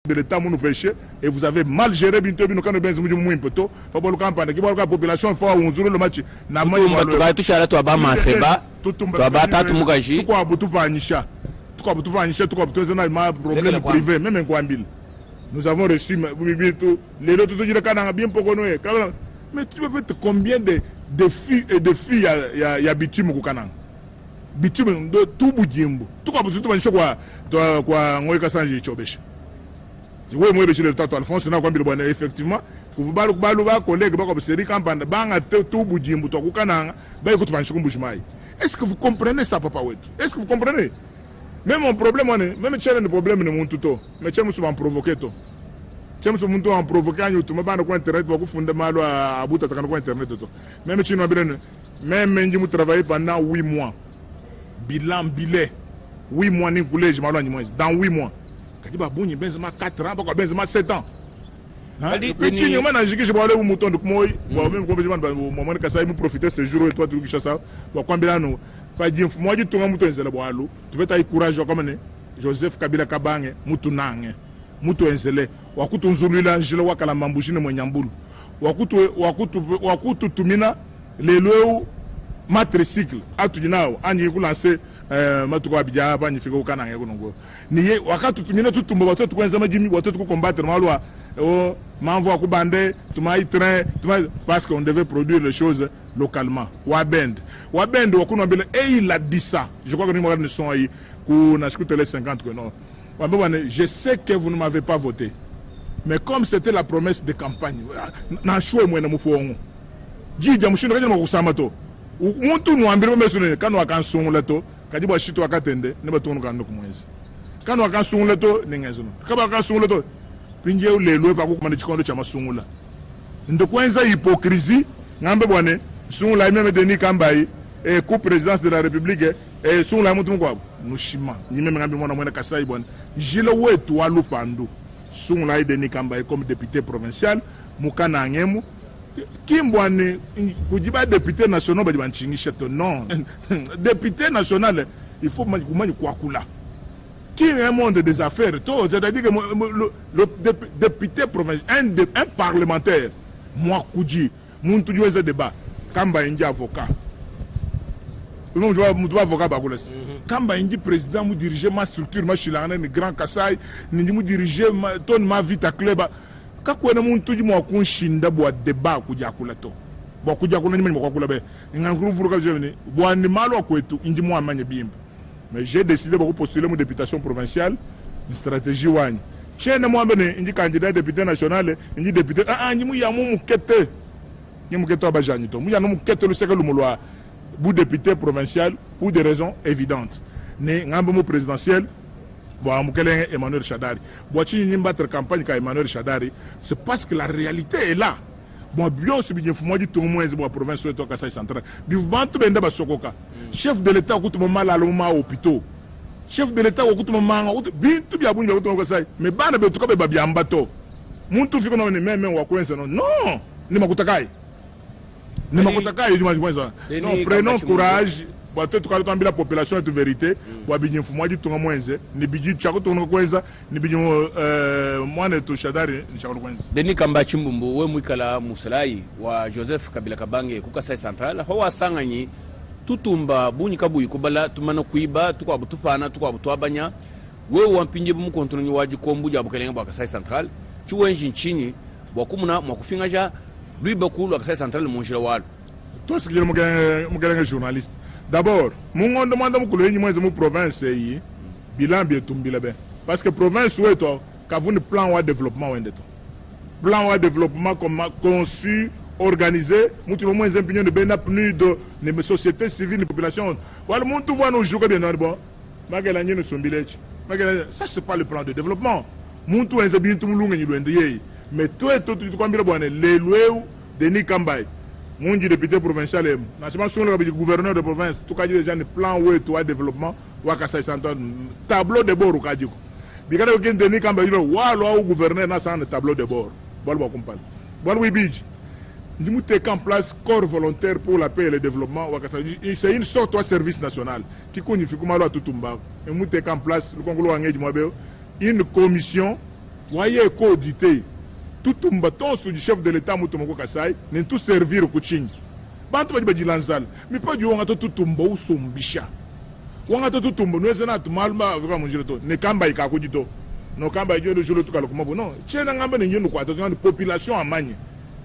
de l'État nous péché et vous avez mal géré bientôt nous quand nous benzi mu impoto pas pour le campagne qui la population faut on joue le match na mai tu vas toucher là toi ba maseba toi ba tatu mukaji quoi butu pa anisha quoi butu pa anisha quoi butu zana ma problème privé même en Kwambil nous avons reçu bientôt les autres tout dire kana bien poko noé mais tu peux te combien de filles et de filles y a bitume ko kana bitume de tout bujimbo tout quoi butu pa anisha quoi ngoy kasanji chobesha. Oui, moi, je le temps Alphonse, effectivement, vous collègue, est-ce que vous comprenez ça, Papa Wet? Est-ce que vous comprenez? Même mon problème, même si le problème est mon tuto, mais si je suis provoqué, si je suis provoqué, je suis internet, je suis mal à bout de internet. Même si je travaille pendant 8 mois, bilan, 8 mois, dans 8 mois. Il y a 4 ans, Benzema 7 ans. Petit, il y a un je vais aller au mouton de moi. Même quand je vais profiter ce jour et toi, tu fais ça. Quand je vais dire, moi, je vais un mouton, tu vas avoir courage comme Joseph Kabila Kabange, moutonang, mouton enzele. Wakutu nzulila, je le vois qu'à la mambouchine, mon yamboul. Wakutu tumina, les lois, ma tricycle, à tout dinao, à n'y lancer. Matuko abidja pa nyifika ukana ngeko nongo niye wakati tumina tutumba watu tukwenza majimi watu combattre malwa oh m'envoie ku bande tumai train tumai parce qu'on devait produire les choses localement wabend wakuna bele et il a dit ça je crois que nous regardons son aí ku na écouté les 50 que non je sais que vous ne m'avez pas voté mais comme c'était la promesse de campagne na choix moi na mufongo jija mushindo kaje makusama to muntu nuambira mesune kanu akansungula to kadi ba shito akatende ne batonu kanu kumwezi kanu akansungula to ningezono kaba akansungula to pinje ulelo pa kukumana chikondo cha masungula ndo kwenza hypocrisie ngambe bwane sungula imeme Denis Kambai coup présidence de la République sungula mutu kwa nushima nyimeme ngambe mwana mwena Kasai bwane jile wetu walupandu sungula Denis Kambai comme député provincial mukana ngemu Kimbouane, Koudiba député national, non. Député national, il faut que qui est un monde des affaires, c'est-à-dire que le député provincial, un parlementaire, moi, Koudji, mon tout le débat, Kamba Indi avocat. Je dois avocat Bagoules. Kamba Indi président, moi diriger ma structure, ma chilane, grand Kassai, moi diriger ma vie à club. Kako na muntu jimo akunshinda bwa débat kujakula to bwa kujakula nyima kwakula be nganguru vuruka jeveni bwa ni malo kwetu indi mo amanye bimba mais j'ai décidé de postuler mon députation provinciale une stratégie wani chene mo ambene indi candidat député national indi député nyimu ya mu mukete nyimu keto abajani to mu ya no mukete le sekelu mulwa bu député provincial pour des raisons évidentes ne ngambo mo présidentiel. Bon, Emmanuel Chadari. Battre campagne avec Emmanuel Chadari, c'est parce que la réalité est là. Bon, bien sûr, il faut dire tout le monde la province de Kassai central. Chef de l'État, il y a mal à l'hôpital. Chef de l'État, il y a mal à l'hôpital. Mais il y a tout le monde qui a un bateau. Non, non, prenons courage. Peut-être que la population est vérité. Moi, je suis tout le monde. Je suis tout le monde. Je suis Denis Kamba Chimbumbu, we mwikala musalai wa Joseph Kabila Kabange kukasai central. Hoa sangani tutumba buni kabuyi kubala tumana kuiba tukwa butupana tukwa butuabanya. We wampinje bumu kontroni waji kombu ya bukelenga bwa kasai central. Chuwe nchini wakumuna mwakufingaja lui bakulu wa kasai central monjira walo. Toi ce que je suis journaliste. D'abord, mon demande à province bilan bien parce que province où est un plan de développement plan de développement comme conçu organisé nous avons moins impignon de plus de les sociétés civiles les populations voilà mon tout voit nos jours bien bon magalani nous sont village ça c'est pas le plan de développement mon tout est bien tout le monde mais toi tout combien les lois Denis Kambai mon député provincial, le gouverneur de province, tout cas déjà un plan où est développement, ou à Kassai Central, tableau de bord au Kadjiko. Bien que Denis Kambai, ou gouverneur n'a un tableau de bord. Bon, on comprend. Bon, oui, Bidj. Nous mettons en place corps volontaire pour la paix et le développement. C'est une sorte de service national qui connaît comment tout le monde. Nous mettons en place une commission voyez co-audité tout mbaton du chef de l'état mutomoko kasai ne tout servir kuching bantu ba dilanzal mais pas du wanga tout tumba usombisha wanga tout tumba no ezana tumalma vraiment mon jireto ne kamba ikako dito no kamba yo le jour tout kala kuma non tchena ngamba ne nyunu kwa to ngani population amanye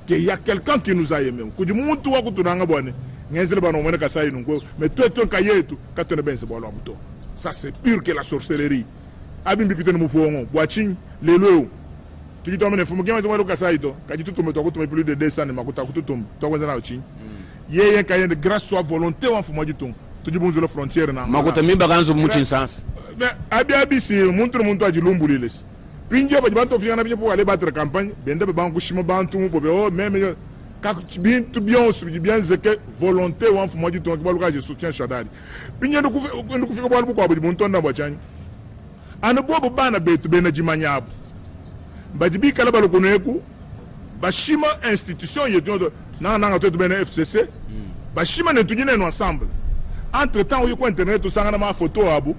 que y a quelqu'un qui nous a aimé ku di muntu wa kutunanga bone ngenzele bana omene kasai nungo mais toi kayetu katone bense bolo abuto ça c'est pire que la sorcellerie abimbi pitene mufongo bwaching lelo tu dis mene fumu kema zwa kasai to kaji tutume to kutume plus de 200 ne makuta kututum to kwenza na uchi yeye kaye de grâce soit volonté wa fumu jitum tu dis bonzo la frontière na makuta mimba kanzo muchi sens mais abi si muntu ajilumbuliles pinje ba bantu fiana bi pour aller battre campagne bende ba banku shima bantu mu bobe oh même ka bien tout bien sur bien zeke volonté wa fumu jitum ki baluka je soutien Shadari pinje no kufika bwa bu kwa bu muntu ndamba chanye ana bobo bana betu bena jimanyabo badibi kala balokoneku bashima institution yetu na to bena FCC bashima ne tujine no ensemble entre temps uko internet usanga na ma photo abu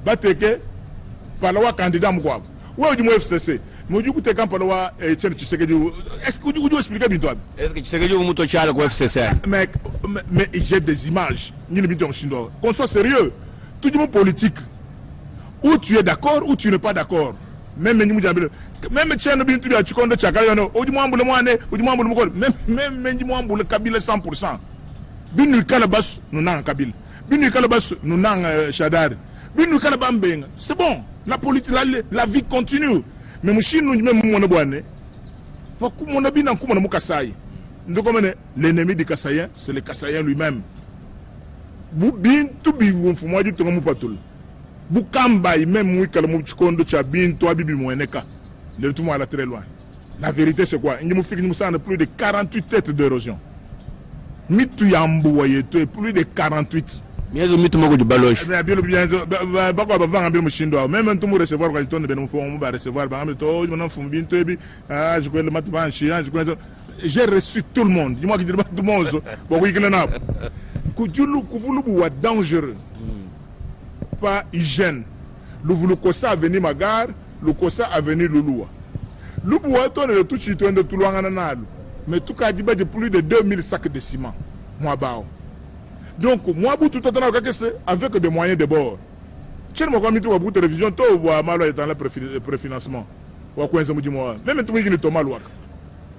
bateke palawa candidat mkwabo wewe ujimu FCC muju kuteka palawa Etienne Tshisekedi est-ce que uju expliquer bintu abi est-ce que Tshisekedi muto chala ko FCC mais j'ai des images ni bintu mshindo qu'on soit sérieux tujimu politique ou tu es d'accord ou tu n'es pas d'accord même ni mujambele même tcheno bintu ya chikondo chaka yono ujimwambule mwane ujimwambule mukolo même njimwambule kabila 100% binu kala bas nunanga kabila binu kala bas nunanga Shadari binu kala bambenga c'est bon la politique la vie continue mais mushinu même mwana bwane wakumona bina kumona mukasai ndoko mene l'ennemi du Kassaïen c'est le Kassaïen lui-même bu bintu bivu mfumwa du tonga mupatul bukamba même wikala mu chikondo cha bintu abibi mweneka le tout à la très loin. La vérité c'est quoi? Il nous fait plus de 48 têtes d'érosion. Mitu yambu wayeto plus de 48. Miezo mitu moko du baloche. Bien bien bako ba vanga bien mushindo. Même tout mu recevoir quand il tourne ben on va recevoir ba to mon fum bintu ebi ah je connais le matban chien je connais j'ai reçu tout le monde. Dis-moi qui dit tout le monde. Bon oui que le na. Kujulu kuvulu wa dangereux. Pas hygiène. Le vulu kosa avenir Magare le Kosa avenue Lulua. Lubua ton le tout chitoyen de Toulouanga nalu. Mais tout cas dit de plus de 2000 sacs de ciment. Moi bao. Donc moi bout tout autant avec des moyens de bord. Tiens moi comme tu vois pour télévision to wa malo est dans le préfinancement. Wa ko enza mudi moi. Même tout ngi to malo waka.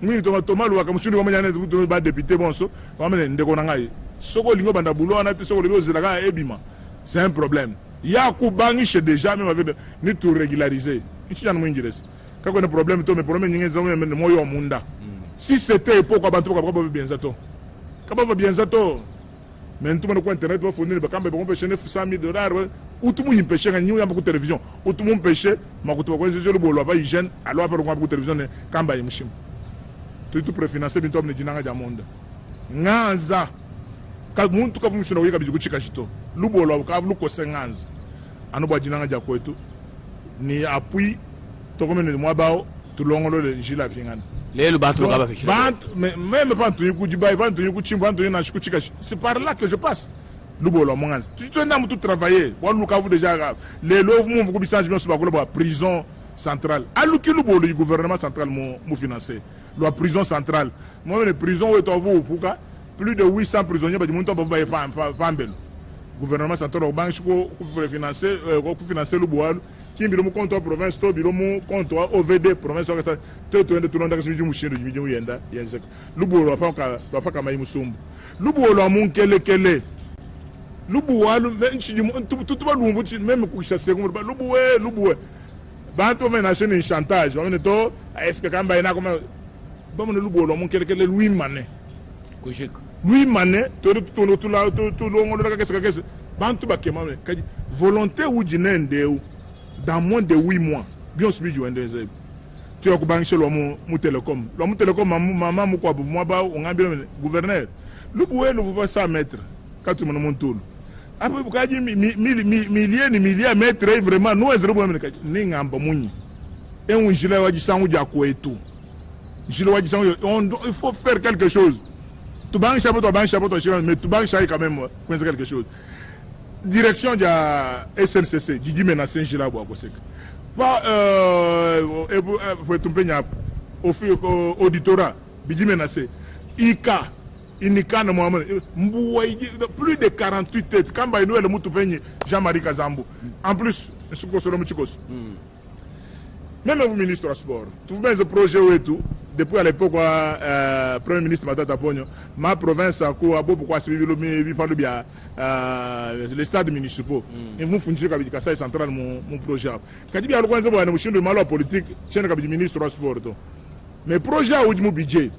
Ngi to malo waka musuli wa manyane to ba député bonso. Wa mene ndeko na ngai. Soko lingo banda bulo na te soko le zelaka ebima. C'est un problème. Il y a un déjà même avec ni tout régulariser. Il y a un problème, mais problème si c'était pour qu'on bien zato. Quand bien zato, mais tout le monde internet va fournir quand on peut $900 000 ou tout le monde pêche quand il y a beaucoup de télévision ou tout le monde pêche mais quand on je le bolo va hygiène alors après on a beaucoup de télévision quand ba yimshim tout préfinancé bientôt ne dinanga ja monde ngaza ka muntu ka mshino wika bijikuchika shito lubolo ka luko senganza anoba dinanga ja kwetu ni appui to comme ne moi bao to longolo le njila pingana lelo bantu ngaba fishira bantu même pas tu kujibai bantu yukuchimba bantu na shikuchika c'est par là que je passe lubolo monganza tu te n'as tout travailler bon luka vous déjà les love mon vous bisange bien sur la prison centrale aluki lubolo du gouvernement central mo financer la prison centrale moi les prisons est vous pourquoi plus de 800 prisonniers ba monto ba pas mbelo gouvernement central au banque ko financer le bois qui biro mo compte province to biro mo compte OVD province to to tout le monde que mu chino du yenda yenze le bois pas kama imusumbu le bois mon kele le bois tout ba lumbu même ku chasser comme le bois banto menacer un chantage on est to est-ce que kamba ina comme ba mo le bois mon kele lui mané kushik lui mané tout là tout longo de qu'est-ce bantu bakema kadi volonté ou dinende dans moins de 8 mois bien subi joindre tu as kubangisha lo mu télécom maman mu kwa moi ba on a bien gouverneur le boué ne veut pas ça mettre quand tu mon tour après bu kadi milliers mettre vraiment nous ezero bo ni ngamba munyi et un gilet wa jisangu ja ko etu gilet wa jisangu il faut faire quelque chose tu banques chapeau mais tu banques quand même quelque chose direction de SNCC Didi menacé Gila Boakosek pas auditorat biji menacé ika inika na Mohamed plus de 48 têtes quand ba Noël mutu penye Jean-Marie Kazambu en plus suko solo muchikos même vous ministre du sport tout bien ce projet et tout depuis à l'époque premier ministre Matata Ponyo ma province a ko abo pourquoi c'est bi parle bien les stades municipaux et vous fournissez kabidi Kasai central mon projet kadi bi aloko nzebo na mushindo malo politique chene kabidi ministre du sport to mais projet a eu budget.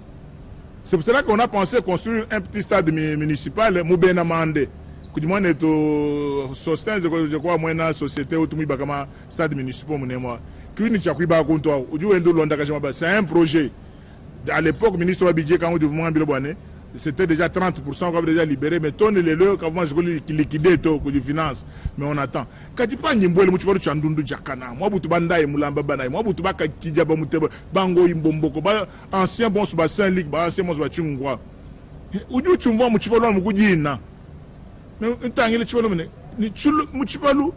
C'est pour cela qu'on a pensé construire un petit stade municipal Moubena Mande. Que du moins est au soutien je crois moi na société automi bakama stade municipal monémois. Qui ni chakui ba konto oju endo londa kashima c'est un projet. À l'époque ministre du budget quand on devait Bilobane, c'était déjà 30% qu'on avait déjà libéré mais ton les leurs qu'avant je liquider to que du finance mais on attend. Quand tu pas nyimbole muchibalo chandundu jakana. Moi butubanda e mulamba bana. Moi butubaka kijaba muteba bango imbombo ba ancien bon suba Saint Ligue ba ancien bon suba chungwa. Uju chumwa muchibalo mukujina. Mais ntangile chibalo mene ni chulu muchibalo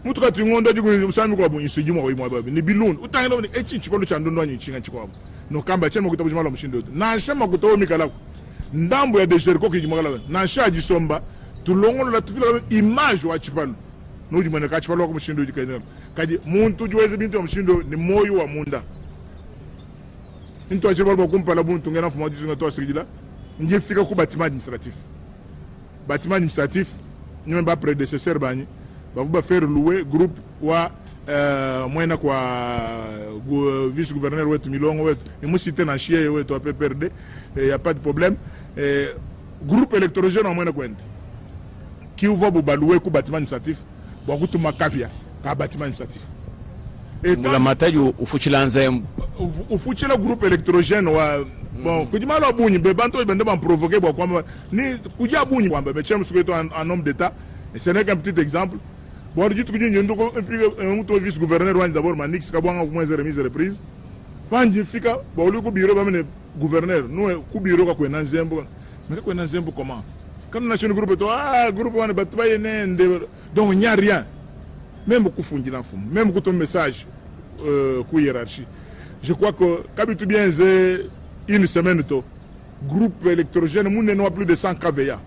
mutuka tungonda jugo usami kwa bunyisu jimo kwa imwa ni bilun utangile mene echi chibalo chandundu anyi chinga chikwa. No kamba chema kutabu jimalo mshindo. Na shema kutabu mikalako. Ndambo ya desherko ki jimagala na shaji somba tulongo la tufila image wa chipalo no jimana ka chipalo ko mshindo jikene kaji muntu juweze bintu wa mshindo ni moyo wa munda into a chipalo kumpa la buntu ngena fuma jizu ngato sigila nje fika ku bâtiment administratif ni ba prédécesseur bani ba faire louer groupe wa mwena kwa vice gouverneur wetu Milongo wetu ni musite na chie wetu ape perde il y a pas de problème groupe électrogène en mwena kwenda qui ouvre balouer ku bâtiment administratif bo kutuma kapia ka bâtiment administratif et la matayo ufuchilanza ufuchila groupe électrogène wa bon kujima lo bunyi be banto bende ban provoquer bo kwa ni kuja bunyi kwamba be chemu suketo en homme d'état et ce n'est qu'un petit exemple. Bon, je dis que nous vice gouverneur d'abord Manix kabwanga ku mweze remise reprise. Panji fika ba uli ku bureau ba mene gouverneur nous ku bureau ka kwena nzembo. Mais kwena nzembo comment? Comme national groupe to groupe wana batba yene donc il n'y a rien. Même ku fungi na fumu, même ku ton message ku hiérarchie. Je crois que kabitu bien une semaine to groupe électrogène moun ne plus de 100 kVA.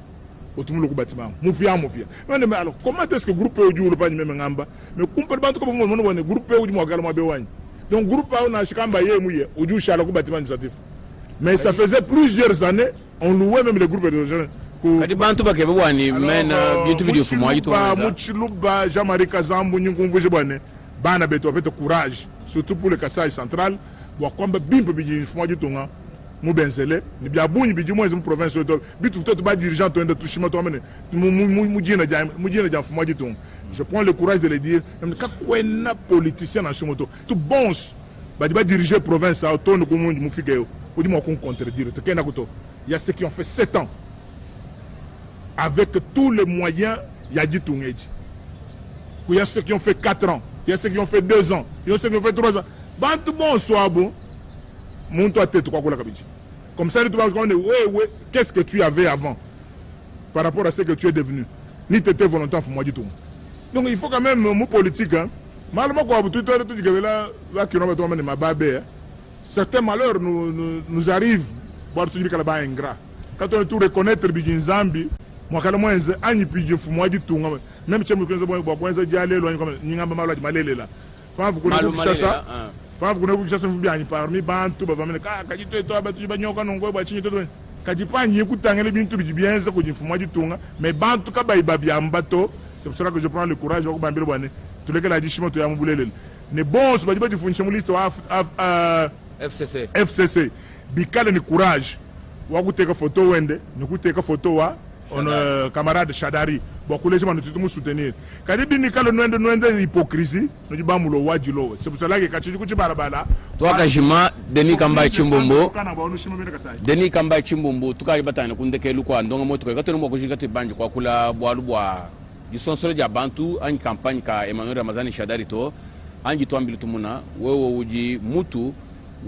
Autour du bâtiment mupia mais alors comment est-ce que groupe oju le pas même ngamba mais kumpa bantu ko mo wona groupe oju mo galma be wani donc groupe na shikamba ye muye oju shala ko bâtiment administratif mais ça faisait plusieurs années on louait même les groupes de jeunes kadi bantu bakebe wani mena bitu video fumo ayi to muchiluba Jean-Marie Kazambu nyungumvuje bane bana beto fait courage surtout pour le Kasai central bo komba bimbe biji fumo ayi tonga Moubenzele, ni bien bon, ni bien moins une province de bitu tout bas dirigeant de tout chima toi mene mujina ja fuma du ton. Je prends le courage de le dire, même ka kwena politicien na chimoto. Tout bons ba diriger province à autonome comme mu figeo. On dit moi qu'on contredire te kena koto. Il y a ceux qui ont fait 7 ans avec tous les moyens il y a dit tout ngeji. Il y a ceux qui ont fait 4 ans, il y a ceux qui ont fait 2 ans, il y a ceux qui ont fait 3 ans. Bantu bon soit bon. Monte à tête, comme ça, tu vas dire, ouais, qu'est-ce que tu avais avant par rapport à ce que tu es devenu. Ni tu étais volontaire pour moi du tout. Donc il faut quand même, mon politique, certains malheurs nous arrivent. Quand on tout reconnaître le Zambi, moi, quand moi, moi du tout, même si je me Pas vous n'avez pas bien parmi bantu bavamene kaji to abatu banyoka nongo ba chinyi to kaji panyi kutangele bintu bien ça ko jifuma jitunga mais bantu ka ba ibabia mbato c'est pour cela que je prends le courage ko bambelo bane tous les gars dishimo to ya mubulele ne bon so ba di function liste FCC bikale ni courage wa kuteka photo wende ni kuteka photo wa on camarade Shadari beaucoup les gens nous soutenir kadi bini kala noende hypocrisie no jibamulo wajilo c'est pour cela que kachi ku chibalabala to akajima Denis Kamba Chimbombo tukali batana kundekelu kwa ndonga moto ka tono moko jingate banje kwa kula bwalu bwa jisonsole ja bantu an campagne ka Emmanuel Ramazani Shadari to anji to ambilu tumuna wewe uji mutu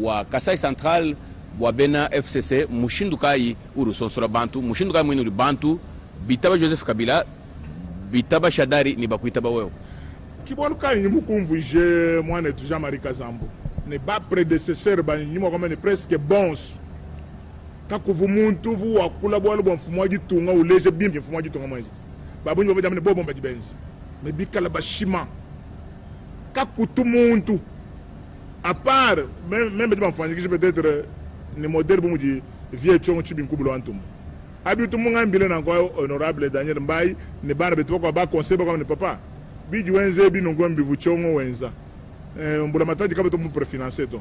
wa Kasai Central wa bena FCC mushindu kai uru sonsora bantu mushindu kai mwini bantu bitaba Joseph Kabila bitaba Shadari ni bakuitaba wewe kibolu kan ni mukumvuje mwana tu Jean-Marie Kazambo ne ba prédécesseur ba ni mo comme presque bons ka kuvu muntu vu akula bwalo bon fumwa gitunga uleze bimbi fumwa gitunga mwenzi babunyi baba jamne bobo mbadi benzi me bikala bashima ka kutu muntu à part même des enfants qui peut-être ne modèle bon di vieux chongo chibin kubulo antum habitu munga mbile na kwa honorable Daniel Mbai ne bana betu ko ba conseil ba ne papa bi di wenze bi no ngombi vu chongo wenza mbula matadi ka betu mu préfinancer to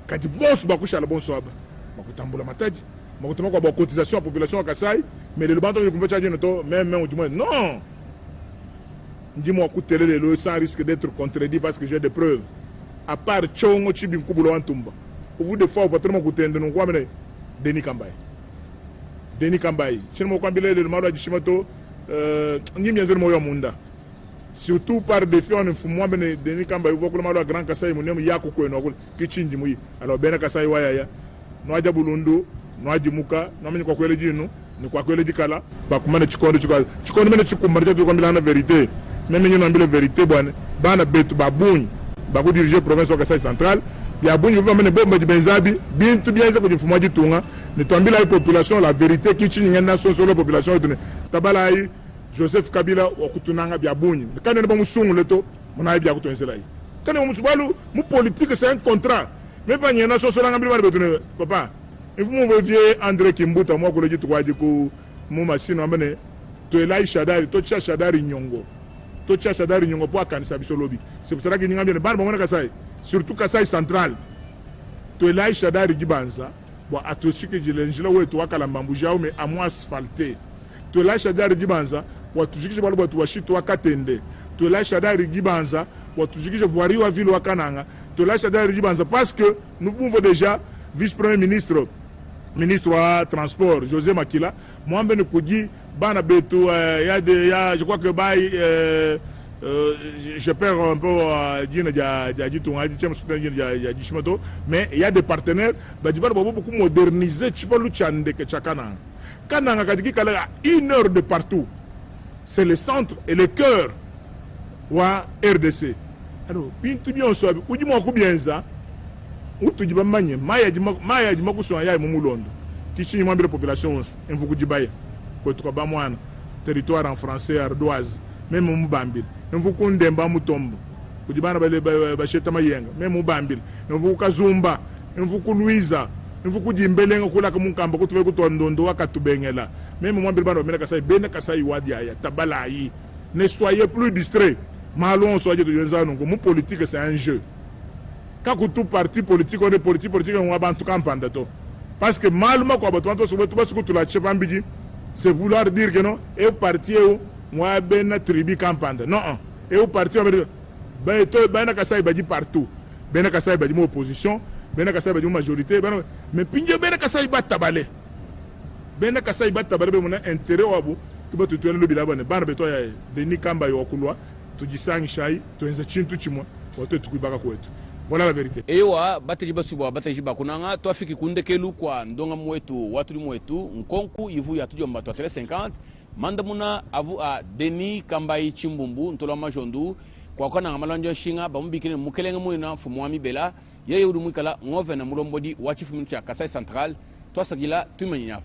kadi boss ba kushala bon soaba makutambula matadi makutama kwa ba cotisation à population Kasai mais le banto ko mbacha jeno to même du moins non dis-moi coutele le sans risque d'être contredit parce que j'ai des preuves à part chongo chibin kubulo antumba vous des fois pas tellement coûter de nous quoi mais Denis Kambaye chez moi quand le malo dishimato ni bien zero moyo munda surtout par défi on faut moi ben Denis Kambaye vous ko malo grand Kasai mo nem yako ko no kichinji mu alors ben Kasai waya ya no aja bulundu no aji muka no menye kwa kwele jinu ni kwa kwele dikala ba kumana chikondo mene chikumba to kwambila na vérité même ni no mbile vérité bana betu babunyi ba ko diriger province Kasai centrale ya bunyi vama ne bomba benzabi bintu bienza ko fumwa jitunga ne twambila population la vérité qui chi ngena so la population etune tabala yi Joseph Kabila okutunanga bya bunyi kana ne ba musungu leto mona bya kutonsela yi kana mu subalu mu politique c'est un contrat mais pas ngena so la ngambili betune papa il faut mu vieux André Kimbuta mo ko le jitu kwaji ko mu masino amene to elai shadari to cha shadari nyongo to cha shadari nyongo po akanisa bisolobi c'est pour ça que ngambili ne ban ba mona Kasai surtout Kasai central to elai shadari gibanza bon atoshike jilenjila wetu wakala mbambujao mais à moi asphalté to elai shadari gibanza watushikishe balo batu washito wakatende to elai shadari gibanza watushikishe voirie wa ville wakananga to elai shadari gibanza parce que nous pouvons déjà vice-premier ministre wa transport José Makila mwambe ne kuji bana betu je crois que je perds un peu mais il y a des partenaires qui ont beaucoup modernisé Kananga 1 heure de partout. C'est le centre et le cœur de RDC. Alors, bintu bien so bi ujimo ko bien ça utuji ba manye maya di makuso ya mu londo kichi mwambire population envuku dibaye ko to ba mwana territoire en français ardoise même mu bambil envuku ndemba mutombo kujibana bale ba shetama yenga même mu bambil envuku kazumba envuku luiza envuku dimbelenga kula ka munkamba ko tuwe ko tondondo wakatubengela même mwambire bana bene kasai wadi aya tabala yi ne soyez plus distraits. Malon soit de Yenzano, mon politique c'est un jeu. Quand tout parti politique, on est politique, on va en tout cas en pandato. Parce que malma quoi, c'est vouloir dire que non, et au parti moi ben tribu campanda. Non, et au parti ben kasai badi partout. Ben kasai badi mo opposition, ben kasai badi majorité, mais pinje ben kasai bat tabalé. Ben kasai bat tabalé mon intérêt wabu, tu vas te tuer le bilabane, ban beto ya Denis Kambaye wakulwa. Voilà la vérité. Ewa batejiba subwa batejiba kunanga twafiki kundekelu kwa ndonga mwetu watu mwetu nkonku yivu ya tujomba twa 350 mandamuna avu a Denis Kambaye Chimbumbu ntola majondu kwa kona ngamalonjo shinga bamumbikine mukelenge mwina fumwami bela yeye uru mwikala ngove na mulombodi wa chifu mincha Kasai Central twasagila tumenya